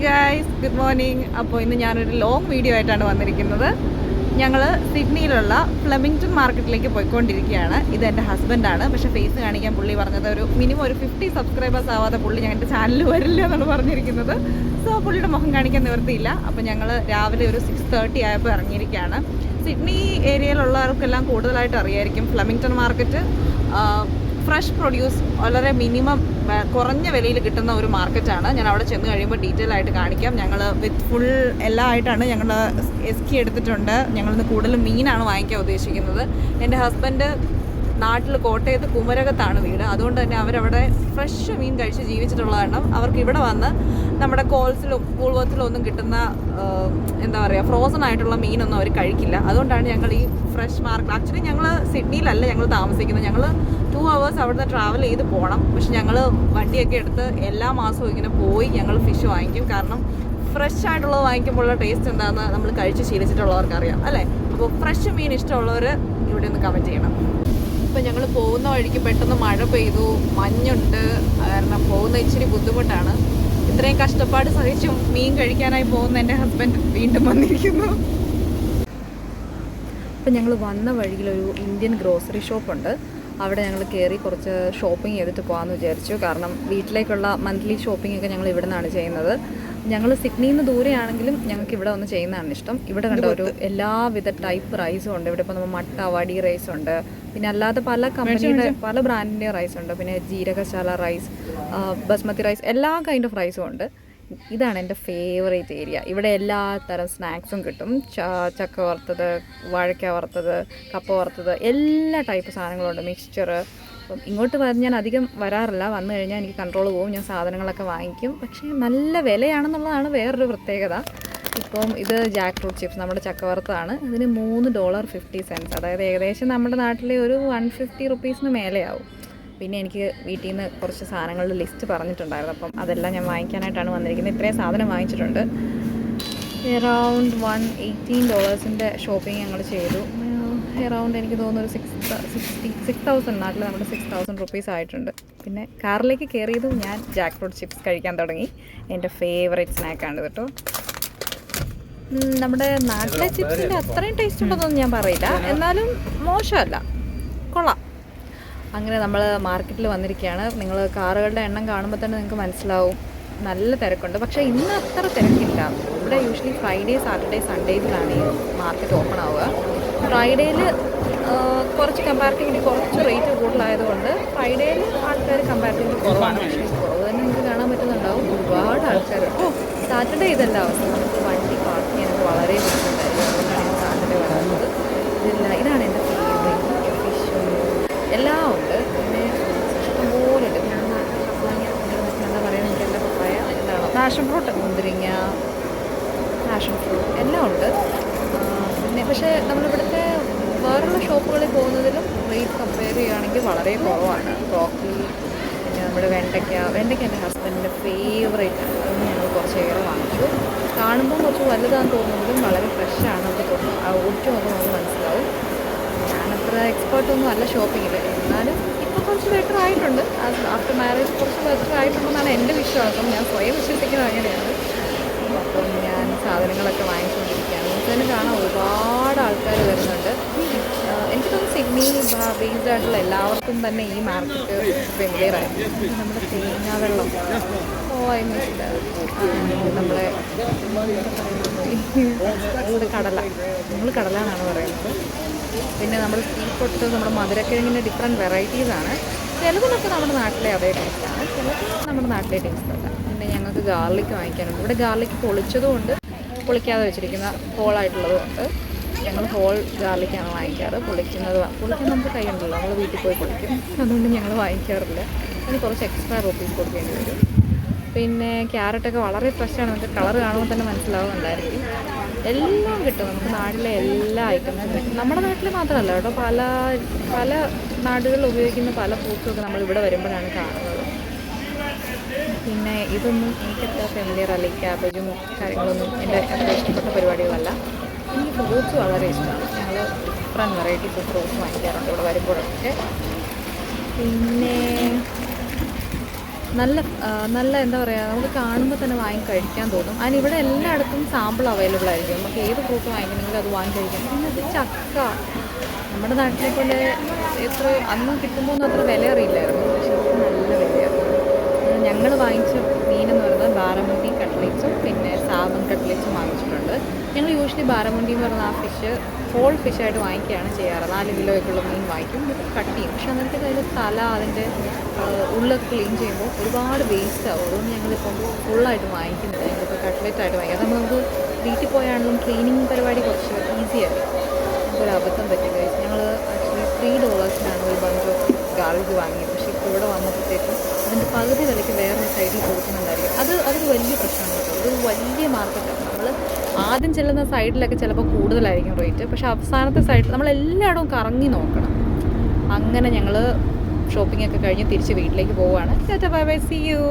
Guys, good morning. അപ്പോൾ ഇന്ന് ഞാനൊരു ലോങ് വീഡിയോ ആയിട്ടാണ് വന്നിരിക്കുന്നത്. ഞങ്ങൾ സിഡ്നിയിലുള്ള ഫ്ലെമിംഗ്ടൺ മാർക്കറ്റിലേക്ക് പോയിക്കൊണ്ടിരിക്കുകയാണ്. ഇത് എൻ്റെ ഹസ്ബൻഡാണ്. പക്ഷേ ഫേസ് കാണിക്കാൻ പുള്ളി പറഞ്ഞത് ഒരു മിനിമം ഒരു 50 സബ്സ്ക്രൈബേഴ്സ് ആവാതെ പുള്ളി ഞങ്ങളുടെ ചാനലിൽ വരില്ല എന്നാണ് പറഞ്ഞിരിക്കുന്നത്. സോ പുള്ളിയുടെ മുഖം കാണിക്കാൻ നിവൃത്തിയില്ല. അപ്പോൾ ഞങ്ങൾ രാവിലെ ഒരു 6:30 ആയപ്പോൾ ഇറങ്ങിയിരിക്കുകയാണ്. സിഡ്നി ഏരിയയിലുള്ളവർക്കെല്ലാം കൂടുതലായിട്ട് അറിയായിരിക്കും ഫ്ലെമിംഗ്ടൺ മാർക്കറ്റ് ഫ്രഷ് പ്രൊഡ്യൂസ് വളരെ മിനിമം കുറഞ്ഞ വിലയിൽ കിട്ടുന്ന ഒരു മാർക്കറ്റാണ്. ഞാൻ അവിടെ ചെന്ന് കഴിയുമ്പോൾ ഡീറ്റെയിൽ ആയിട്ട് കാണിക്കാം. ഞങ്ങൾ വിത്ത് ഫുൾ എല്ലാം ആയിട്ടാണ് ഞങ്ങൾ എസ്കി എടുത്തിട്ടുണ്ട്. ഞങ്ങളിന്ന് കൂടുതലും മീനാണ് വാങ്ങിക്കാൻ ഉദ്ദേശിക്കുന്നത്. എൻ്റെ ഹസ്ബൻഡ് നാട്ടിൽ കോട്ടയത്ത് കുമരകത്താണ് വീട്. അതുകൊണ്ട് തന്നെ അവരവിടെ ഫ്രഷ് മീൻ കഴിച്ച് ജീവിച്ചിട്ടുള്ള കാരണം അവർക്ക് ഇവിടെ വന്ന് നമ്മുടെ കോൾസിലും പൂൾവത്തിലും ഒന്നും കിട്ടുന്ന എന്താ പറയുക ഫ്രോസൺ ആയിട്ടുള്ള മീനൊന്നും അവർ കഴിക്കില്ല. അതുകൊണ്ടാണ് ഞങ്ങൾ ഈ ഫ്രഷ് മാർക്കറ്റ്, ആക്ച്വലി ഞങ്ങൾ സിഡ്നിയിലല്ല ഞങ്ങൾ താമസിക്കുന്നത്. ഞങ്ങൾ 2 hours അവിടുന്ന് ട്രാവൽ ചെയ്ത് പോകണം. പക്ഷെ ഞങ്ങൾ വണ്ടിയൊക്കെ എടുത്ത് എല്ലാ മാസവും ഇങ്ങനെ പോയി ഞങ്ങൾ ഫിഷ് വാങ്ങിക്കും. കാരണം ഫ്രഷ് ആയിട്ടുള്ളത് വാങ്ങിക്കുമ്പോഴുള്ള ടേസ്റ്റ് എന്താണെന്ന് നമ്മൾ കഴിച്ച് ശീലിച്ചിട്ടുള്ളവർക്ക് അറിയാം അല്ലേ. അപ്പോൾ ഫ്രഷ് മീൻ ഇഷ്ടമുള്ളവർ ഇവിടെ ഒന്ന് കമൻറ്റ് ചെയ്യണം. ഇപ്പം ഞങ്ങൾ പോകുന്ന വഴിക്ക് പെട്ടെന്ന് മഴ പെയ്തു, മഞ്ഞുണ്ട്. കാരണം പോകുന്ന ഇച്ചിരി ബുദ്ധിമുട്ടാണ്. ഇത്രയും കഷ്ടപ്പാട് സഹിച്ചും മീൻ കഴിക്കാനായി പോകുന്ന എൻ്റെ ഹസ്ബൻഡ് വീണ്ടും വന്നിരിക്കുന്നു. ഇപ്പം ഞങ്ങൾ വന്ന വഴിയിലൊരു ഇന്ത്യൻ ഗ്രോസറി ഷോപ്പുണ്ട്. അവിടെ ഞങ്ങൾ കയറി കുറച്ച് ഷോപ്പിംഗ് ചെയ്തിട്ട് പോകാമെന്ന് വിചാരിച്ചു. കാരണം വീട്ടിലേക്കുള്ള മന്ത്ലി ഷോപ്പിംഗ് ഒക്കെ ഞങ്ങൾ ഇവിടെ നിന്നാണ് ചെയ്യുന്നത്. ഞങ്ങൾ സിഡ്നിയിൽ നിന്ന് ദൂരെയാണെങ്കിലും ഞങ്ങൾക്ക് ഇവിടെ വന്ന് ചെയ്യുന്നതാണ് ഇഷ്ടം. ഇവിടെ കണ്ട ഒരു എല്ലാവിധ ടൈപ്പ് റൈസും ഉണ്ട്. ഇവിടെ ഇപ്പോൾ നമ്മൾ മട്ട വടി റൈസ് ഉണ്ട്, പിന്നെ അല്ലാതെ പല കമ്പനിയുടെ പല ബ്രാൻഡിൻ്റെ റൈസ് ഉണ്ട്, പിന്നെ ജീരകശാല റൈസ്, ബസ്മതി റൈസ്, എല്ലാ കൈൻഡ് ഓഫ് റൈസും ഉണ്ട്. ഇതാണ് എൻ്റെ ഫേവറേറ്റ് ഏരിയ. ഇവിടെ എല്ലാ തരം സ്നാക്സും കിട്ടും. ചക്ക വറുത്തത്, വാഴയ്ക്ക വറുത്തത്, കപ്പ വറുത്തത്, എല്ലാ ടൈപ്പ് സാധനങ്ങളുണ്ട്. മിക്സ്ചർ. അപ്പം ഇങ്ങോട്ട് ഞാൻ അധികം വരാറില്ല. വന്നു കഴിഞ്ഞാൽ എനിക്ക് കൺട്രോൾ പോകും. ഞാൻ സാധനങ്ങളൊക്കെ വാങ്ങിക്കും. പക്ഷേ നല്ല വിലയാണെന്നുള്ളതാണ് വേറൊരു പ്രത്യേകത. ഇപ്പം ഇത് ജാക്ക് ഫ്രൂട്ട് ചിപ്സ്, നമ്മുടെ ചക്ക വറുത്തതാണ്. ഇതിന് $3.50. അതായത് ഏകദേശം നമ്മുടെ നാട്ടിലെ ഒരു 150 റുപ്പീസിന് മേലെയാവും. പിന്നെ എനിക്ക് വീട്ടിൽ നിന്ന് കുറച്ച് സാധനങ്ങളുടെ ലിസ്റ്റ് പറഞ്ഞിട്ടുണ്ടായിരുന്നു. അപ്പം അതെല്ലാം ഞാൻ വാങ്ങിക്കാനായിട്ടാണ് വന്നിരിക്കുന്നത്. ഇത്രയും സാധനം വാങ്ങിച്ചിട്ടുണ്ട്. എറൗണ്ട് $118 ഷോപ്പിംഗ് ഞങ്ങൾ ചെയ്തു. എറൗണ്ട് എനിക്ക് തോന്നുന്നു ഒരു 6,000 നാട്ടിൽ നമ്മുടെ 6,000 റുപ്പീസ് ആയിട്ടുണ്ട്. പിന്നെ കാറിലേക്ക് കയറിയതും ഞാൻ ജാക്ക് ഫ്രൂട്ട് ചിപ്സ് കഴിക്കാൻ തുടങ്ങി. എൻ്റെ ഫേവറേറ്റ് സ്നാക്കാണ് കേട്ടോ. നമ്മുടെ നാട്ടിലെ ചിപ്സിൻ്റെ അത്രയും ടേസ്റ്റ് ഉണ്ടെന്നൊന്നും ഞാൻ പറയില്ല, എന്നാലും മോശമല്ല, കൊള്ളാം. അങ്ങനെ നമ്മൾ മാർക്കറ്റിൽ വന്നിരിക്കുകയാണ്. നിങ്ങൾ കാറുകളുടെ എണ്ണം കാണുമ്പോൾ തന്നെ നിങ്ങൾക്ക് മനസ്സിലാവും നല്ല തിരക്കുണ്ട്. പക്ഷേ ഇന്ന് അത്ര തിരക്കില്ല. ഇവിടെ യൂഷ്വലി ഫ്രൈഡേ, സാറ്റർഡേ, സൺഡേസിലാണ് ഈ മാർക്കറ്റ് ഓപ്പൺ ആവുക. ഫ്രൈഡേയിൽ കുറച്ച് കമ്പാരിറ്റീവ്ലി കുറച്ച് റേറ്റ് കൂടുതലായതുകൊണ്ട് ഫ്രൈഡേയിൽ ആൾക്കാർ കമ്പാരിറ്റീവ്ലി കുറവാണ്. പക്ഷേ കുറവ് തന്നെ നിങ്ങൾക്ക് കാണാൻ പറ്റുന്നുണ്ടാവും, ഒരുപാട് ആൾക്കാർ. സാറ്റർഡേ ഇതല്ല അവസ്ഥ. നമുക്ക് വണ്ടി പാർക്ക് ചെയ്യാനൊക്കെ വളരെ ബുദ്ധിമുട്ടായിരുന്നു. അതുകൊണ്ടാണ് ഞാൻ സാറ്റർഡേ വരാറുള്ളത്. ഇതാണ് എൻ്റെ ഫേവറേറ്റ് ഫിഷും എല്ലാം ഉണ്ട്. പിന്നെ ഇഷ്ടംപോലെ ഉണ്ട്. ഞാൻ എന്താ പറയുക, എനിക്ക് എൻ്റെ പപ്പായ എന്താണ് പാഷൻ ഫ്രൂട്ട്, മുന്തിരിങ്ങ, പാഷൻ ഫ്രൂട്ട് എല്ലാം ഉണ്ട്. പിന്നെ പക്ഷേ നമ്മളിവിടുത്തെ വേറെയുള്ള ഷോപ്പുകളിൽ പോകുന്നതിലും റേറ്റ് കമ്പയർ ചെയ്യുകയാണെങ്കിൽ വളരെ കുറവാണ്. ബ്രോക്കലി, പിന്നെ നമ്മുടെ വെണ്ടയ്ക്ക എൻ്റെ ഹസ്ബൻഡിൻ്റെ ഫേവറേറ്റ് ആണ്. അതൊന്നും ഞങ്ങൾ കുറച്ചേറെ വാങ്ങിച്ചു. കാണുമ്പോൾ കുറച്ച് വലുതാണെന്ന് തോന്നുന്നതും വളരെ ഫ്രഷാണ്. നമുക്ക് ഒഴിച്ചു നോക്കുമ്പോൾ നമുക്ക് മനസ്സിലാവും. ഞാനത്ര എക്സ്പേർട്ടൊന്നും അല്ല ഷോപ്പിങ്ങിൽ, എന്നാലും ഇപ്പോൾ കുറച്ച് ബെറ്റർ ആയിട്ടുണ്ട്. ആഫ്റ്റർ മാരേജ് കുറച്ച് ബെറ്റർ ആയിട്ടുണ്ടെന്നാണ് എൻ്റെ വിശ്വാസം. ഞാൻ സ്വയം വിശ്വസിക്കുന്നത് അങ്ങനെയാണ്. അപ്പം ഞാൻ സാധനങ്ങളൊക്കെ വാങ്ങിച്ചുകൊണ്ടിരിക്കുകയാണ്. നമുക്ക് തന്നെ കാണാൻ ഒരുപാട് ആൾക്കാർ വരുന്നുണ്ട്. എനിക്ക് തോന്നുന്നു സിഡ്നി ബേസ്ഡ് ആയിട്ടുള്ള എല്ലാവർക്കും തന്നെ ഈ മാർക്കറ്റ് ഫെമിലിയർ ആയിരുന്നു. നമ്മുടെ തേങ്ങാ വെള്ളം നമ്മളെ കടല, നമ്മൾ കടല എന്നാണ് പറയുന്നത്. പിന്നെ നമ്മുടെ സ്വീറ്റ് പൊട്ട്, നമ്മുടെ മധുരക്കിഴങ്ങിൻ്റെ ഡിഫറെൻറ്റ് വെറൈറ്റീസാണ്. ചിലതിനൊക്കെ നമ്മുടെ നാട്ടിലെ അതേ ടേസ്റ്റാണ്, ചിലത് നമ്മുടെ നാട്ടിലെ ടേസ്റ്റ് അല്ല. പിന്നെ ഞങ്ങൾക്ക് ഗാർലിക് വാങ്ങിക്കാനുണ്ട്. ഇവിടെ ഗാർലിക് പൊളിച്ചതുകൊണ്ട് പൊളിക്കാതെ വെച്ചിരിക്കുന്ന ഹോളായിട്ടുള്ളതും ഉണ്ട്. ഞങ്ങൾ ഹോൾ ഗാർലിക്കാണ് വാങ്ങിക്കാറ്. പൊളിക്കാൻ നമുക്ക് കൈയുണ്ടല്ലോ, നമ്മൾ വീട്ടിൽ പോയി പൊളിക്കും. അതുകൊണ്ട് ഞങ്ങൾ വാങ്ങിക്കാറില്ല. അതിന് കുറച്ച് എക്സ്ട്രാ റുപ്പീസ് കൊടുക്കേണ്ടി വരും. പിന്നെ ക്യാരറ്റൊക്കെ വളരെ ഫ്രഷാണ്. നമുക്ക് കളർ കാണുമ്പോൾ തന്നെ മനസ്സിലാവുന്നുണ്ടായിരിക്കും. എല്ലാം കിട്ടും നമുക്ക് നാട്ടിലെ എല്ലാ ഐറ്റംസും. നമ്മുടെ നാട്ടിൽ മാത്രമല്ല കേട്ടോ, പല നാടുകളിൽ ഉപയോഗിക്കുന്ന പല ഫ്രൂട്ട്സൊക്കെ നമ്മളിവിടെ വരുമ്പോഴാണ് കാണുന്നത്. പിന്നെ ഇതൊന്നും എനിക്കത്ര ഫെമിലിയർ അല്ല. ഈ ക്യാബേജും കാര്യങ്ങളൊന്നും എൻ്റെ അത്ര ഇഷ്ടപ്പെട്ട പരിപാടികളല്ല. എനിക്ക് ഫ്രൂട്ട്സ് വളരെ ഇഷ്ടമാണ്. ഞങ്ങൾ ഡിഫറെൻറ്റ് വെറൈറ്റീസ് ഓഫ് ഫ്രൂട്ട്സ് വാങ്ങിക്കാറുണ്ട് ഇവിടെ വരുമ്പോഴൊക്കെ. പിന്നെ നല്ല നല്ല എന്താ പറയുക, നമുക്ക് കാണുമ്പോൾ തന്നെ വാങ്ങി കഴിക്കാൻ തോന്നും. അതിന് ഇവിടെ എല്ലായിടത്തും സാമ്പിൾ അവൈലബിൾ ആയിരിക്കും. നമുക്ക് ഏത് ഫ്രൂട്ട് വാങ്ങിക്കണമെങ്കിലും അത് വാങ്ങി കഴിക്കാം. പിന്നെ അത് ചക്ക, നമ്മുടെ നാട്ടിലെ പോലെ എത്ര അന്ന് കിട്ടുമ്പോൾ ഒന്നും അത്ര വില അറിയില്ലായിരുന്നു, പക്ഷേ ഇപ്പോൾ നല്ല വിലയാണ്. ഞങ്ങൾ വാങ്ങിച്ച മീനെന്ന് പറയുന്നത് ബാരമുണ്ടി കട്ട്ലേറ്റ്സും പിന്നെ സാബൻ കട്ട്ലേറ്റ്സും വാങ്ങിച്ചിട്ടുണ്ട്. ഞങ്ങൾ യൂഷ്വലി ബാരമുണ്ടി എന്ന് പറയുന്ന ആ ഫിഷ് ഹോൾ ഫിഷായിട്ട് വാങ്ങിക്കുകയാണ് ചെയ്യാറ്. 4 കിലോയൊക്കെയുള്ള മീൻ വാങ്ങിക്കും, ഇത് കട്ട് ചെയ്യും. പക്ഷെ അന്നേരത്തെ അതിൻ്റെ തല, അതിൻ്റെ ഉള്ളൊക്കെ ക്ലീൻ ചെയ്യുമ്പോൾ ഒരുപാട് വേസ്റ്റ് ആവും. അതുകൊണ്ട് ഞങ്ങളിപ്പം ഫുള്ളായിട്ട് വാങ്ങിക്കുന്നില്ല. ഞങ്ങളിപ്പോൾ കട്ട്ലേറ്റായിട്ട് വാങ്ങിക്കുക. അത് നമുക്ക് വീട്ടിൽ പോയാണെങ്കിലും ക്ലീനിങ് പരിപാടി കുറച്ച് ഈസിയായി. നമുക്കൊരു അബദ്ധം പറ്റില്ല. ഞങ്ങൾ ആക്ച്വലി $3 ഒരു ബഞ്ച് ഓഫ് ഗാർലിക് വാങ്ങിയത്. പക്ഷേ ഇപ്പോൾ ഇവിടെ വന്നപ്പോഴത്തേക്കും അതിൻ്റെ പകുതി വിലയ്ക്ക് വേറൊരു സൈഡിൽ കൊടുക്കുന്നുണ്ടായിരിക്കും. അതൊരു വലിയ പ്രശ്നമാണ് കേട്ടോ. ഒരു വലിയ മാർക്കറ്റാണ്. നമ്മൾ ആദ്യം ചെല്ലുന്ന സൈഡിലൊക്കെ ചിലപ്പോൾ കൂടുതലായിരിക്കും റേറ്റ്, പക്ഷേ അവസാനത്തെ സൈഡിൽ നമ്മളെല്ലായിടവും കറങ്ങി നോക്കണം. അങ്ങനെ ഞങ്ങൾ ഷോപ്പിംഗ് ഒക്കെ കഴിഞ്ഞ് തിരിച്ച് വീട്ടിലേക്ക് പോവുകയാണ്. Bye bye, see U.